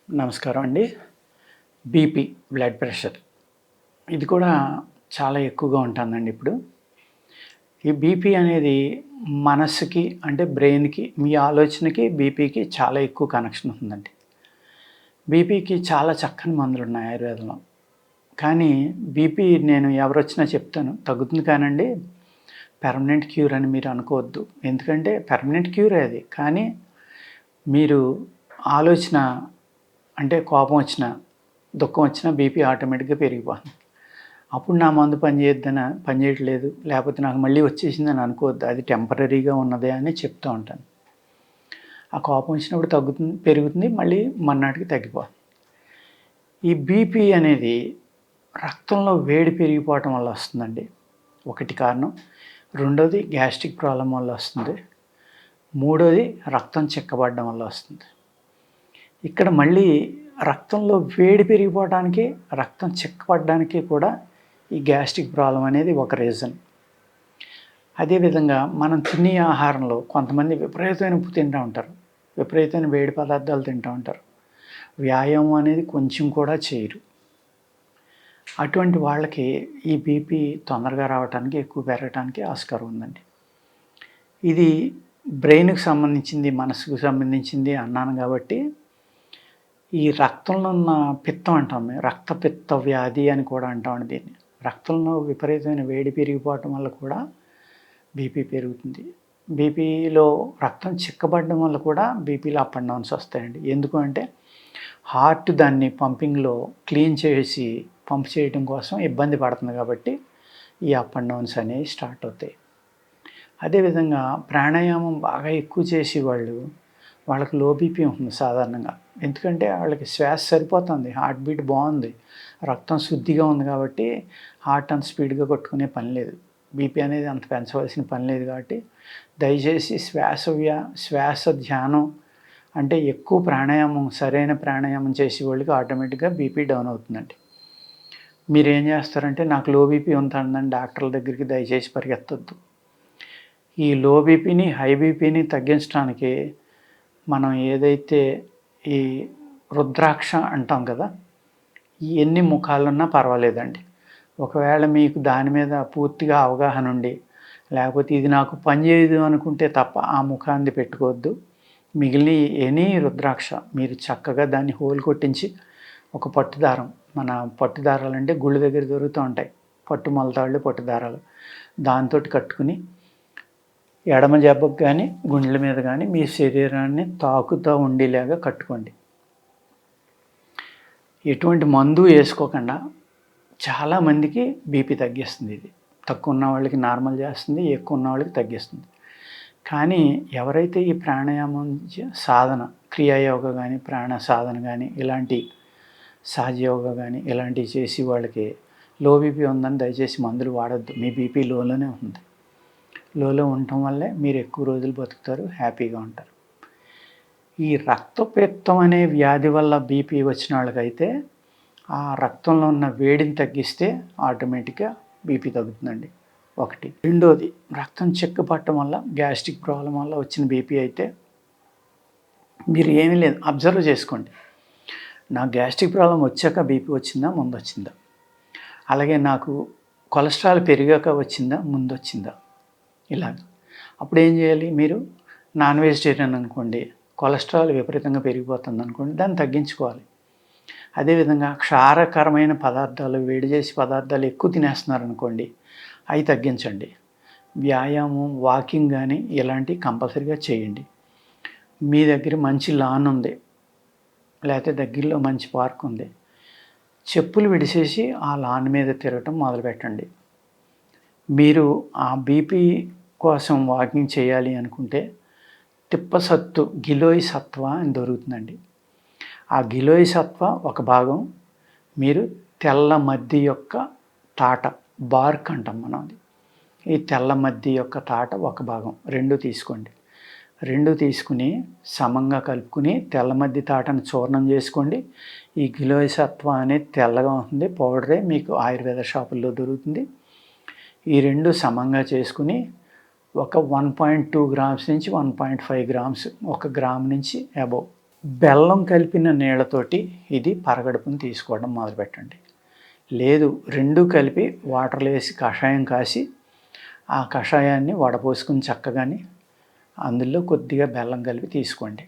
నమస్కారం అండి. BP, blood pressure ఇది కూడా చాలా ఎక్కువగా ఉంటుందండి ఇప్పుడు. ఈ బీపీ అనేది మనస్సుకి అంటే బ్రెయిన్‌కి, మీ ఆలోచనకి, బీపీకి చాలా ఎక్కువ కనెక్షన్ ఉందండి. బీపీకి చాలా చక్కని మందులున్నాయి ఆయుర్వేదంలో. కానీ బీపీ నేను ఎవరొచ్చినా చెప్తాను తగ్గుతుంది కానండి, పెర్మనెంట్ క్యూర్ అని మీరు అనుకోవద్దు. ఎందుకంటే పెర్మనెంట్ క్యూరే అది. కానీ మీరు ఆలోచన అంటే కోపం వచ్చినా, దుఃఖం వచ్చినా బీపీ ఆటోమేటిక్‌గా పెరిగిపోతుంది. అప్పుడు నా మందు పని చేయట్లేదు, లేకపోతే నాకు మళ్ళీ వచ్చేసిందని అనుకోవద్దు. అది టెంపరరీగా ఉన్నదే అని చెప్తూ ఉంటాను. ఆ కోపం వచ్చినప్పుడు తగ్గుతుంది, పెరుగుతుంది, మళ్ళీ మర్నాటికి తగ్గిపోతుంది. ఈ బీపీ అనేది రక్తంలో వేడి పెరిగిపోవటం వల్ల వస్తుందండి. ఒకటి కారణం. రెండోది గ్యాస్ట్రిక్ ప్రాబ్లమ్ వల్ల వస్తుంది. మూడోది రక్తం చిక్కబడడం వల్ల వస్తుంది. ఇక్కడ మళ్ళీ రక్తంలో వేడి పెరిగిపోవడానికి, రక్తం చిక్కబడడానికి కూడా ఈ గ్యాస్ట్రిక్ ప్రాబ్లమ్ అనేది ఒక రీజన్. అదేవిధంగా మనం తినే ఆహారంలో కొంతమంది విపరీతమైన ఉప్పు తింటూ ఉంటారు, విపరీతమైన వేడి పదార్థాలు తింటూ ఉంటారు, వ్యాయామం అనేది కొంచెం కూడా చేయరు. అటువంటి వాళ్ళకి ఈ బీపీ తొందరగా రావడానికి, ఎక్కువ పెరగటానికి ఆస్కారం ఉందండి. ఇది బ్రెయిన్‌కి సంబంధించింది, మనసుకు సంబంధించింది అన్నాను కాబట్టి, ఈ రక్తంలో ఉన్న పిత్తం అంటాం మేము, రక్తపిత్త వ్యాధి అని కూడా అంటామండి దీన్ని. రక్తంలో విపరీతమైన వేడి పెరిగిపోవటం వల్ల కూడా బీపీ పెరుగుతుంది. బీపీలో రక్తం చిక్కబడడం వల్ల కూడా బీపీలో అప్ అండ్ డౌన్స్ వస్తాయండి. ఎందుకు అంటే హార్ట్ దాన్ని పంపింగ్‌లో క్లీన్ చేసి పంప్ చేయడం కోసం ఇబ్బంది పడుతుంది కాబట్టి ఈ అప్ అండ్ డౌన్స్ అనేవి స్టార్ట్ అవుతాయి. అదేవిధంగా ప్రాణాయామం బాగా ఎక్కువ చేసేవాళ్ళు, వాళ్ళకి లో బీపీ ఉంటుంది సాధారణంగా. ఎందుకంటే వాళ్ళకి శ్వాస సరిపోతుంది, హార్ట్ బీట్ బాగుంది, రక్తం శుద్ధిగా ఉంది కాబట్టి హార్ట్ అంత స్పీడ్గా కొట్టుకునే పని లేదు. బీపీ అనేది అంత పెంచవలసిన పని లేదు కాబట్టి దయచేసి శ్వాస ధ్యానం అంటే ఎక్కువ ప్రాణాయామం, సరైన ప్రాణాయామం చేసే వాళ్ళకి ఆటోమేటిక్గా బీపీ డౌన్ అవుతుందండి. మీరేం చేస్తారంటే నాకు లో బీపీ ఉంటుందని డాక్టర్ల దగ్గరికి దయచేసి పరిగెత్తొద్దు. ఈ లో బీపీని, హై బీపీని తగ్గించడానికి మనం ఏదైతే ఈ రుద్రాక్ష అంటాం కదా, ఎన్ని ముఖాలున్నా పర్వాలేదండి. ఒకవేళ మీకు దాని మీద పూర్తిగా అవగాహన ఉండి, లేకపోతే ఇది నాకు పని చేయదు అనుకుంటే తప్ప ఆ ముఖాన్ని పెట్టుకోవద్దు. మిగిలిన ఎనీ రుద్రాక్ష మీరు చక్కగా దాన్ని హోల్ కొట్టించి ఒక పట్టుదారం, మన పట్టుదారాలు అంటే గుళ్ళ దగ్గర దొరుకుతూ ఉంటాయి, పట్టు మొలతాళ్ళు, పట్టుదారాలు, దాంతోటి కట్టుకుని ఎడమ జబ్బకు కానీ గుండెల మీద కానీ మీ శరీరాన్ని తాకుతూ ఉండేలాగా కట్టుకోండి. ఎటువంటి మందు వేసుకోకుండా చాలామందికి బీపీ తగ్గిస్తుంది. ఇది తక్కువ ఉన్న వాళ్ళకి నార్మల్ చేస్తుంది, ఎక్కువ ఉన్న వాళ్ళకి తగ్గిస్తుంది. కానీ ఎవరైతే ఈ ప్రాణాయామం సాధన, క్రియాయోగ కానీ, ప్రాణ సాధన కానీ, ఇలాంటి సహజయోగ కానీ ఇలాంటివి చేసి వాళ్ళకి లో బీపీ ఉందని దయచేసి మందులు వాడద్దు. మీ బీపీ లోలోనే ఉంది. లోలో ఉండటం వల్లే మీరు ఎక్కువ రోజులు బతుకుతారు, హ్యాపీగా ఉంటారు. ఈ రక్తపిత్తం అనే వ్యాధి వల్ల బీపీ వచ్చిన వాళ్ళకైతే ఆ రక్తంలో ఉన్న వేడిని తగ్గిస్తే ఆటోమేటిక్గా బీపీ తగ్గుతుందండి. ఒకటి. రెండోది, రక్తం చిక్కపట్టడం వల్ల, గ్యాస్ట్రిక్ ప్రాబ్లం వల్ల వచ్చిన బీపీ అయితే మీరు ఏమీ లేదు, అబ్జర్వ్ చేసుకోండి. నాకు గ్యాస్ట్రిక్ ప్రాబ్లం వచ్చాక బీపీ వచ్చిందా, ముందు వచ్చిందా? అలాగే నాకు కొలెస్ట్రాల్ పెరిగాక వచ్చిందా, ముందు వచ్చిందా? ఇలాగ. అప్పుడు ఏం చేయాలి? మీరు నాన్ వెజిటేరియన్ అనుకోండి, కొలెస్ట్రాల్ విపరీతంగా పెరిగిపోతుంది అనుకోండి, దాన్ని తగ్గించుకోవాలి. అదేవిధంగా క్షారకరమైన పదార్థాలు, వేడి చేసే పదార్థాలు ఎక్కువ తినేస్తున్నారనుకోండి, అవి తగ్గించండి. వ్యాయామం, వాకింగ్ కానీ ఇలాంటివి కంపల్సరీగా చేయండి. మీ దగ్గర మంచి లాన్ ఉంది, లేకపోతే దగ్గరలో మంచి పార్క్ ఉంది, చెప్పులు విడిసేసి ఆ లాన్ మీద తిరగటం మొదలుపెట్టండి. మీరు ఆ బీపీ కోసం వాకింగ్ చేయాలి అనుకుంటే తిప్పసత్తు, గిలోయ్ సత్వ అని దొరుకుతుందండి. ఆ గిలోయ్ సత్వ ఒక భాగం, మీరు తెల్ల మద్ది యొక్క తాట, బార్క్ అంటాం మనం అది, ఈ తెల్ల మద్ది యొక్క తాట ఒక భాగం, 2 తీసుకోండి. 2 తీసుకుని సమంగా కలుపుకుని తెల్ల మద్ది తాటను చూర్ణం చేసుకోండి. ఈ గిలోయ్ సత్వ అనేది తెల్లగా ఉంటుంది, పౌడరే, మీకు ఆయుర్వేద షాపుల్లో దొరుకుతుంది. ఈ 2 సమంగా చేసుకుని ఒక 1.2 గ్రామ్స్ నుంచి 1.5 గ్రామ్స్, 1 గ్రామ్ నుంచి అబోవ్ బెల్లం కలిపిన నీళ్ళతోటి ఇది పరగడుపుని తీసుకోవడం మొదలుపెట్టండి. లేదు 2 కలిపి వాటర్‌లో వేసి కషాయం కాసి, ఆ కషాయాన్ని వడపోసుకొని చక్కగాని అందులో కొద్దిగా బెల్లం కలిపి తీసుకోండి.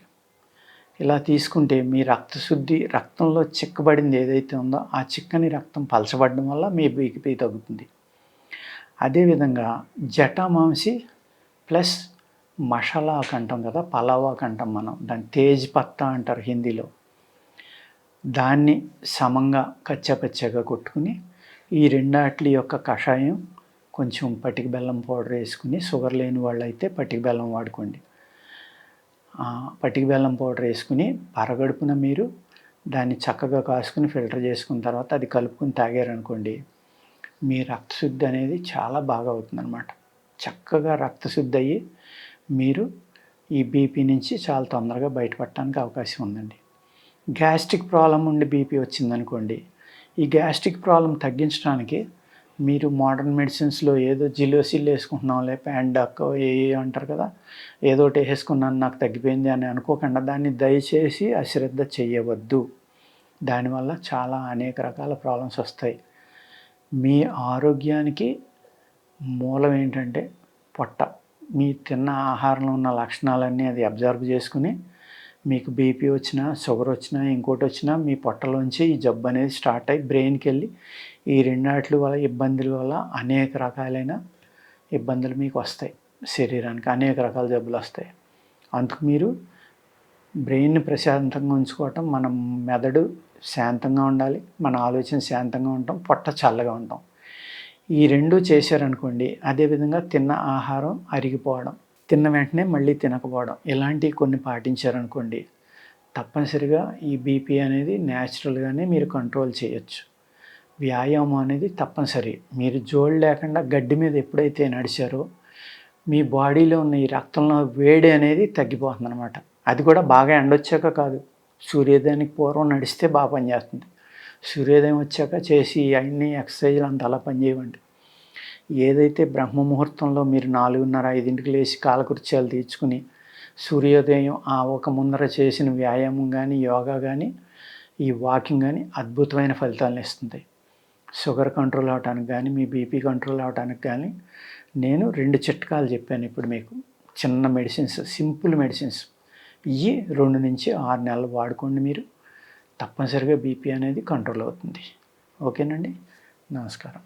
ఇలా తీసుకుంటే మీ రక్తశుద్ధి, రక్తంలో చిక్కబడింది ఏదైతే ఉందో ఆ చిక్కని రక్తం పలచబడడం వల్ల మీ బీపీ తగ్గుతుంది. అదేవిధంగా జటామాంసి ప్లస్ మషాలాకు అంటాం కదా, పలావాకు అంటాం మనం, దాన్ని తేజ్ పత్తా అంటారు హిందీలో. దాన్ని సమంగా కచ్చాపచ్చాగా కొట్టుకుని ఈ రెండాట్లి యొక్క కషాయం కొంచెం పటిక బెల్లం పౌడర్ వేసుకుని, షుగర్ లేని వాళ్ళైతే పటిక బెల్లం వాడుకోండి. పటిక బెల్లం పౌడర్ వేసుకుని పరగడుపున మీరు దాన్ని చక్కగా కాసుకుని ఫిల్టర్ చేసుకున్న తర్వాత అది కలుపుకొని తాగారనుకోండి, మీ రక్తశుద్ధి అనేది చాలా బాగా అవుతుందన్నమాట. చక్కగా రక్తశుద్ధి అయ్యి మీరు ఈ బీపీ నుంచి చాలా తొందరగా బయటపడటానికి అవకాశం ఉందండి. గ్యాస్ట్రిక్ ప్రాబ్లం ఉండి బీపీ వచ్చిందనుకోండి, ఈ గ్యాస్ట్రిక్ ప్రాబ్లం తగ్గించడానికి మీరు మోడర్న్ మెడిసిన్స్‌లో ఏదో జిలోసిల్ వేసుకుంటున్నాంలే, ప్యాండాక్ ఏ అంటారు కదా, ఏదో ఒకటి వేసుకున్నాను నాకు తగ్గిపోయింది అని అనుకోకుండా దాన్ని దయచేసి అశ్రద్ధ చేయవద్దు. దానివల్ల చాలా అనేక రకాల ప్రాబ్లమ్స్ వస్తాయి. మీ ఆరోగ్యానికి మూలం ఏంటంటే పొట్ట. మీ తిన్న ఆహారంలో ఉన్న లక్షణాలన్నీ అది అబ్జర్వ్ చేసుకుని మీకు బీపీ వచ్చినా, షుగర్ వచ్చినా, ఇంకోటి వచ్చినా మీ పొట్టలోంచి ఈ జబ్బు అనేది స్టార్ట్ అయ్యి బ్రెయిన్కి వెళ్ళి ఈ రెండాట్ల వల్ల ఇబ్బందుల వల్ల అనేక రకాలైన ఇబ్బందులు మీకు వస్తాయి. శరీరానికి అనేక రకాల జబ్బులు వస్తాయి. అందుకు మీరు బ్రెయిన్ని ప్రశాంతంగా ఉంచుకోవటం, మన మెదడు శాంతంగా ఉండాలి, మన ఆలోచన శాంతంగా ఉంటాం, పొట్ట చల్లగా ఉంటాం. ఈ 2 చేశారనుకోండి, అదేవిధంగా తిన్న ఆహారం అరిగిపోవడం, తిన్న వెంటనే మళ్ళీ తినకపోవడం, ఇలాంటివి కొన్ని పాటించారనుకోండి, తప్పనిసరిగా ఈ బీపీ అనేది న్యాచురల్గానే మీరు కంట్రోల్ చేయొచ్చు. వ్యాయామం అనేది తప్పనిసరి. మీరు జోళ్ళు లేకుండా గడ్డి మీద ఎప్పుడైతే నడిచారో మీ బాడీలో ఉన్న ఈ రక్తంలో వేడి అనేది తగ్గిపోతుందన్నమాట. అది కూడా బాగా ఎండొచ్చాక కాదు, సూర్యోదయానికి పూర్వం నడిస్తే బాగా పనిచేస్తుంది. సూర్యోదయం వచ్చాక చేసి అన్ని ఎక్సర్సైజులు అంత అలా పనిచేయవండి. ఏదైతే బ్రహ్మ ముహూర్తంలో మీరు 4:30, 5కి లేచి కాలకృత్యాలు తీర్చుకుని సూర్యోదయం ఒక ముందర చేసిన వ్యాయామం కానీ, యోగా కానీ, ఈ వాకింగ్ కానీ అద్భుతమైన ఫలితాలను ఇస్తుంది. షుగర్ కంట్రోల్ అవ్వటానికి కానీ, మీ బీపీ కంట్రోల్ అవ్వటానికి కానీ నేను 2 చిట్కాలు చెప్పాను ఇప్పుడు మీకు. చిన్న మెడిసిన్స్, సింపుల్ మెడిసిన్స్. ఇవి 2 నుంచి 6 నెలలు వాడుకోండి మీరు. తప్పనిసరిగా బీపీ అనేది కంట్రోల్ అవుతుంది. ఓకేనండి. నమస్కారం.